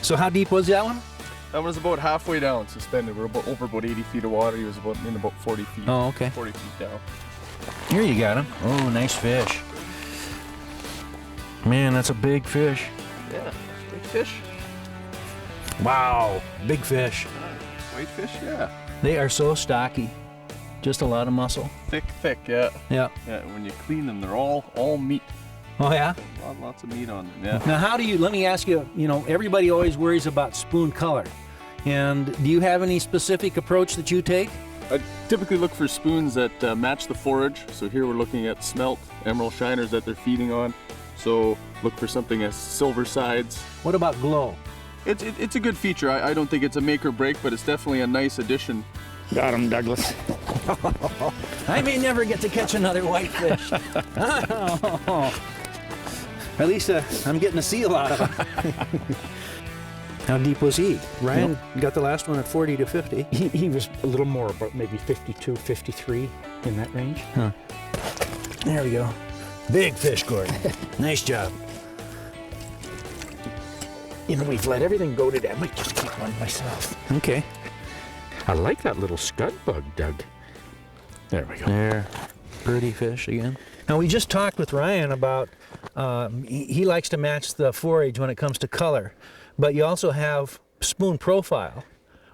So how deep was that one? That was about halfway down, suspended. We're over about 80 feet of water. He was in about 40 feet. Oh, okay. 40 feet down. Here you got him. Oh, nice fish. Man, that's a big fish. Yeah, big fish. Wow, big fish. Whitefish, yeah. They are so stocky. Just a lot of muscle. Thick, yeah. Yeah. Yeah, when you clean them, they're all meat. Oh, yeah? Lots of meat on them, yeah. Now, let me ask you, everybody always worries about spoon color. And do you have any specific approach that you take? I typically look for spoons that match the forage. So here we're looking at smelt, emerald shiners that they're feeding on. So look for something as silver sides. What about glow? It's a good feature. I don't think it's a make or break, but it's definitely a nice addition. Got him, Douglas. I may never get to catch another whitefish. At least I'm getting a seal out of him. How deep was he? Ryan got the last one at 40 to 50. He was a little more, about maybe 52, 53 in that range. Huh. There we go. Big fish, Gordon. Nice job. We've let everything go today. I might just keep one myself. Okay. I like that little scud bug, Doug. There we go. There. Pretty fish again. Now, we just talked with Ryan about he likes to match the forage when it comes to color, but you also have spoon profile,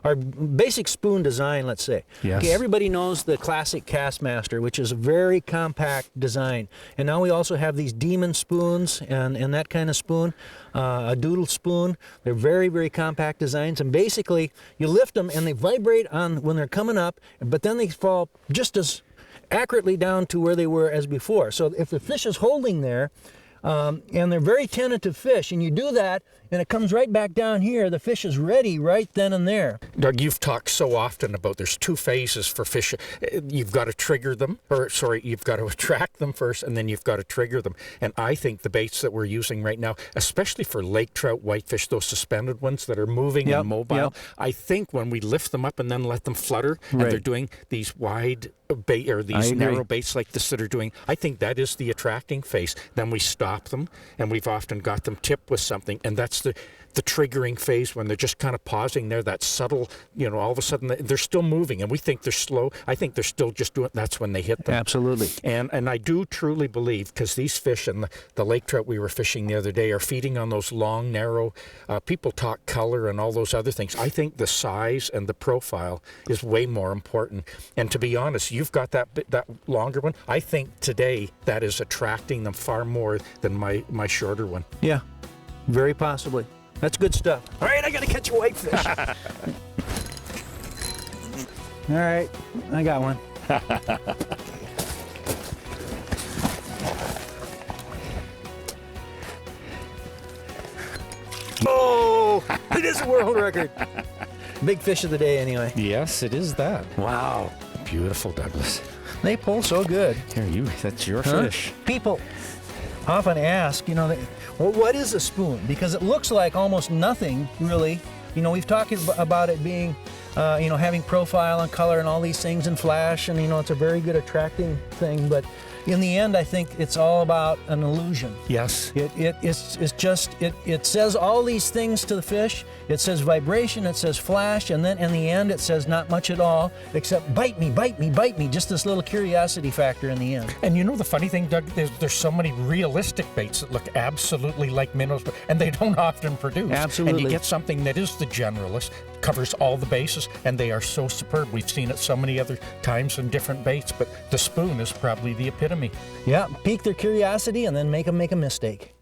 or basic spoon design, let's say. Yes. Okay, everybody knows the classic Castmaster, which is a very compact design. And now we also have these demon spoons and that kind of spoon, a doodle spoon. They're very, very compact designs. And basically, you lift them and they vibrate on when they're coming up, but then they fall just as accurately down to where they were as before. So if the fish is holding there, and they're very tentative fish, and you do that, and it comes right back down here, the fish is ready right then and there. Doug, you've talked so often about there's two phases for fish. You've got to trigger them, you've got to attract them first, and then you've got to trigger them. And I think the baits that we're using right now, especially for lake trout, whitefish, those suspended ones that are moving and mobile, I think when we lift them up and then let them flutter, and they're doing these wide bait or these narrow baits like this that are doing, I think that is the attracting phase. Then we stop them, and we've often got them tipped with something, and that's the triggering phase when they're just kind of pausing there, that subtle, all of a sudden they're still moving, and we think they're slow. I think they're still just doing, that's when they hit them. Absolutely. And I do truly believe, because these fish and the lake trout we were fishing the other day are feeding on those long, narrow, people talk color and all those other things. I think the size and the profile is way more important. And to be honest, you've got that longer one. I think today that is attracting them far more than my shorter one. Yeah, very possibly. That's good stuff. All right, I got to catch a whitefish. All right, I got one. Oh, it is a world record. Big fish of the day anyway. Yes, it is that. Wow. Beautiful, Douglas. They pull so good. Here, that's your fish. People often ask, what is a spoon? Because it looks like almost nothing, really. We've talked about it being, having profile and color and all these things and flash, and, it's a very good attracting thing. But in the end, I think it's all about an illusion. Yes. It says all these things to the fish. It says vibration, it says flash, and then in the end, it says not much at all, except bite me, bite me, bite me. Just this little curiosity factor in the end. And the funny thing, Doug, there's so many realistic baits that look absolutely like minnows, and they don't often produce. Absolutely. And you get something that is the generalist, covers all the bases, and they are so superb. We've seen it so many other times in different baits, but the spoon is probably the epitome. Yeah, pique their curiosity and then make them make a mistake.